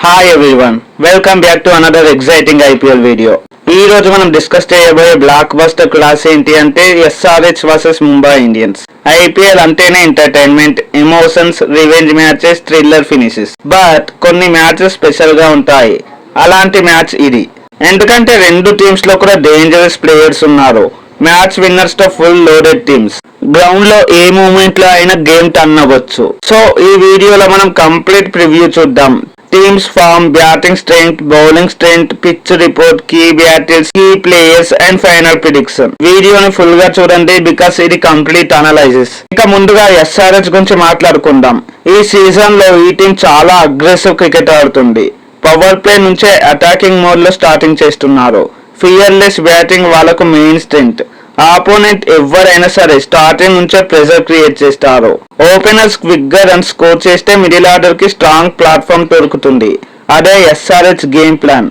Hi everyone, welcome back to another exciting IPL video. ఈ రోజు మనం డిస్కస్ చేయబోయే బ్లాక్ బస్టర్ క్లాస్ ఏంటి అంటే SRH versus Mumbai Indians. IPL అంటేనే entertainment, emotions, revenge matches, thriller finishes. But కొన్ని మ్యాచెస్ స్పెషల్ గా ఉంటాయి. అలాంటి మ్యాచ్ ఇది. ఎందుకంటే రెండు టీమ్స్ లో కూడా డేంజరస్ ప్లేయర్స్ ఉన్నారు. మ్యాచ్ విన్నర్స్ తో ఫుల్ లోడెడ్ టీమ్స్. గ్రౌండ్ లో ఏ మూమెంట్ లో అయినా గేమ్ టర్న్ అవ్వచ్చు. సో ఈ వీడియోలో మనం కంప్లీట్ ప్రివ్యూ చూద్దాం. Teams form, batting strength, bowling strength, pitch report, key battles, key players and final prediction. వీడియోని ఫుల్ గా చూడండి బికాస్ ఇది కంప్లీట్ అనలైసిస్. ఇక ముందుగా ఎస్ఆర్హెచ్ గురించి మాట్లాడుకుందాం. ఈ సీజన్ లో ఈ టీం చాలా అగ్రెసివ్ క్రికెట్ ఆడుతుంది. పవర్ ప్లే నుంచే అటాకింగ్ మోడ్ లో స్టార్టింగ్ చేస్తున్నారు. ఫియర్లెస్ బ్యాటింగ్ వాళ్ళకు మెయిన్ స్ట్రెంగ్త్. ఆపోనెంట్ ఎవరైనా సరే స్టార్టింగ్ నుంచే ప్రెజర్ క్రియేట్ చేస్తారు. ఓపెనర్స్ క్విక్ గా రన్ స్కోర్ చేస్తే మిడిల్ ఆర్డర్ కి స్ట్రాంగ్ ప్లాట్ఫామ్ దొరుకుతుంది. అదే SRH game plan.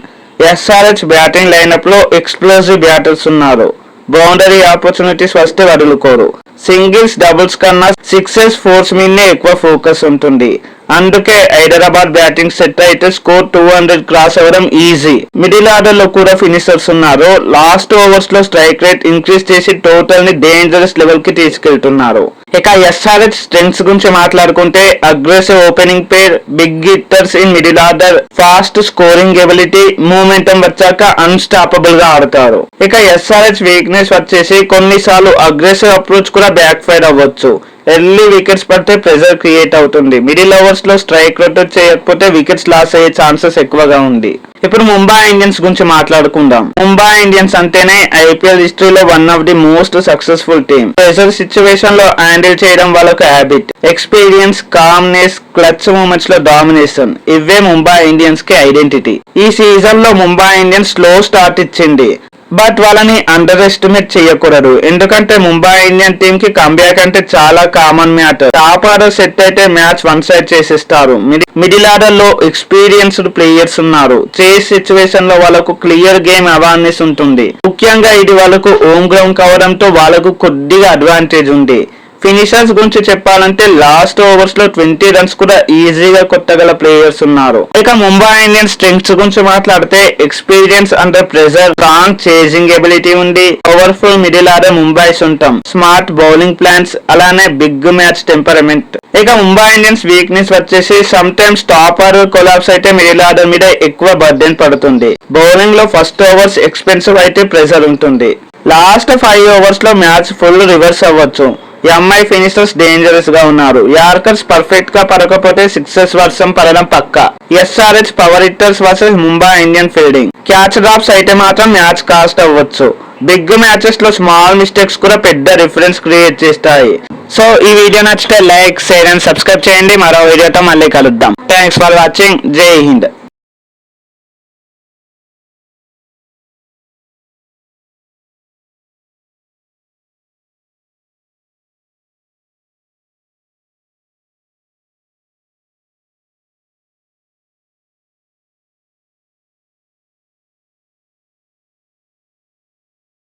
SRH batting lineup లో ఎక్స్ప్లోజివ్ బ్యాటర్స్ ఉన్నారు. బౌండరీ ఆపర్చునిటీస్ వస్తే వదులుకోరు. సింగిల్స్, డబుల్స్ కన్నా సిక్సెస్, ఫోర్స్ మీదనే ఎక్కువ ఫోకస్ ఉంటుంది. అందుకే హైదరాబాద్ బ్యాటింగ్ సెట్ అయితే స్కోర్ 200 క్రాస్ అవ్వడం ఈజీ. మిడిల్ ఆర్డర్ లో కూడా ఫినిషర్స్ ఉన్నారు. లాస్ట్ ఓవర్స్ లో స్ట్రైక్ రేట్ ఇంక్రీజ్ చేసి టోటల్ ని డేంజరస్ లెవెల్ కి తీసుకెళ్తున్నారు. ఇక ఎస్ఆర్హెచ్ స్ట్రెంగ్స్ గురించి మాట్లాడుకుంటే aggressive opening pair, big hitters in middle order, fast scoring ability, momentum వచ్చాక అన్స్టాపబుల్ గా ఆడతారు. ఇక ఎస్ఆర్హెచ్ వీక్నెస్ వచ్చేసి కొన్నిసార్లు అగ్రెసివ్ అప్రోచ్ కూడా బ్యాక్ ఫైర్ అవ్వచ్చు. ఎర్లీ వికెట్స్ పడితే ప్రెజర్ క్రియేట్ అవుతుంది. మిడిల్ ఓవర్స్ లో స్ట్రైక్ రొటేట్ చేయకపోతే వికెట్స్ లాస్ అయ్యే ఛాన్సెస్ ఎక్కువగా ఉంది. ఇప్పుడు ముంబై ఇండియన్స్ గురించి మాట్లాడుకుందాం. ముంబై ఇండియన్స్ అంటేనే ఐపీఎల్ హిస్టరీలో one of the most successful team. Pressure situation లో హ్యాండిల్ చేయడం వాళ్ళకు habit. Experience, calmness, clutch moments లో డామినేషన్, ఇవే ముంబై ఇండియన్స్ కి ఐడెంటిటీ. ఈ సీజన్ లో ముంబై ఇండియన్స్ స్లో స్టార్ట్ ఇచ్చింది. బట్ వాళ్ళని అండర్ ఎస్టిమేట్ చేయకూడదు. ఎందుకంటే ముంబై ఇండియన్ టీమ్ కి కంబ్యాక్ అంటే చాలా common matter. Top order set అయితే మ్యాచ్ వన్ సైడ్ చేసేస్తారు. మిడిల్ ఆర్డర్ లో ఎక్స్పీరియన్స్డ్ ప్లేయర్స్ ఉన్నారు. చేస్ సిచ్యువేషన్ లో వాళ్ళకు క్లియర్ గేమ్ అవేర్నెస్ ఉంటుంది. ముఖ్యంగా ఇది వాళ్ళకు హోమ్ గ్రౌండ్ కావడంతో వాళ్ళకు కొద్దిగా అడ్వాంటేజ్ ఉంది. ఫినిషర్స్ గురించి చెప్పాలంటే లాస్ట్ ఓవర్స్ లో 20 రన్స్ కూడా ఈజీగా కొట్టగల ప్లేయర్స్ ఉన్నారు. ఇక ముంబై ఇండియన్స్ స్ట్రెంగ్స్ గురించి మాట్లాడితే experience under pressure, strong chasing ability ఉంది. పవర్ఫుల్ మిడిల్ ఆర్డర్ ముంబై సొంతం. స్మార్ట్ బౌలింగ్ ప్లాన్స్, అలానే బిగ్ మ్యాచ్ టెంపరమెంట్. ఇక ముంబై ఇండియన్స్ వీక్నెస్ వచ్చేసి some times top order collapse అయితే మిడిల్ ఆర్డర్ మీద ఎక్కువ బర్డెన్ పడుతుంది. బౌలింగ్ లో ఫస్ట్ ఓవర్స్ ఎక్స్పెన్సివ్ అయితే ప్రెజర్ ఉంటుంది. లాస్ట్ 5 ఓవర్స్ లో మ్యాచ్ ఫుల్ రివర్స్ అవ్వచ్చు. ఎంఐ ఫినిషర్స్ డేంజరస్ గా ఉన్నారు. యార్కర్స్ పర్ఫెక్ట్ గా పడకపోతే సిక్సెస్ వర్షం పడడం పక్కా. SRH power hitters versus Mumbai Indian fielding. Catch drops అయితే మాత్రం మ్యాచ్ కాస్ట్ అవ్వచ్చు. బిగ్ మ్యాచెస్ లో స్మాల్ మిస్టేక్స్ కూడా పెద్ద డిఫరెన్స్ క్రియేట్ చేస్తాయి. సో ఈ వీడియో నచ్చితే లైక్, షేర్ అండ్ సబ్స్క్రైబ్ చేయండి. మరో వీడియోతో మళ్ళీ కలుద్దాం. Thanks for watching. జై హింద్.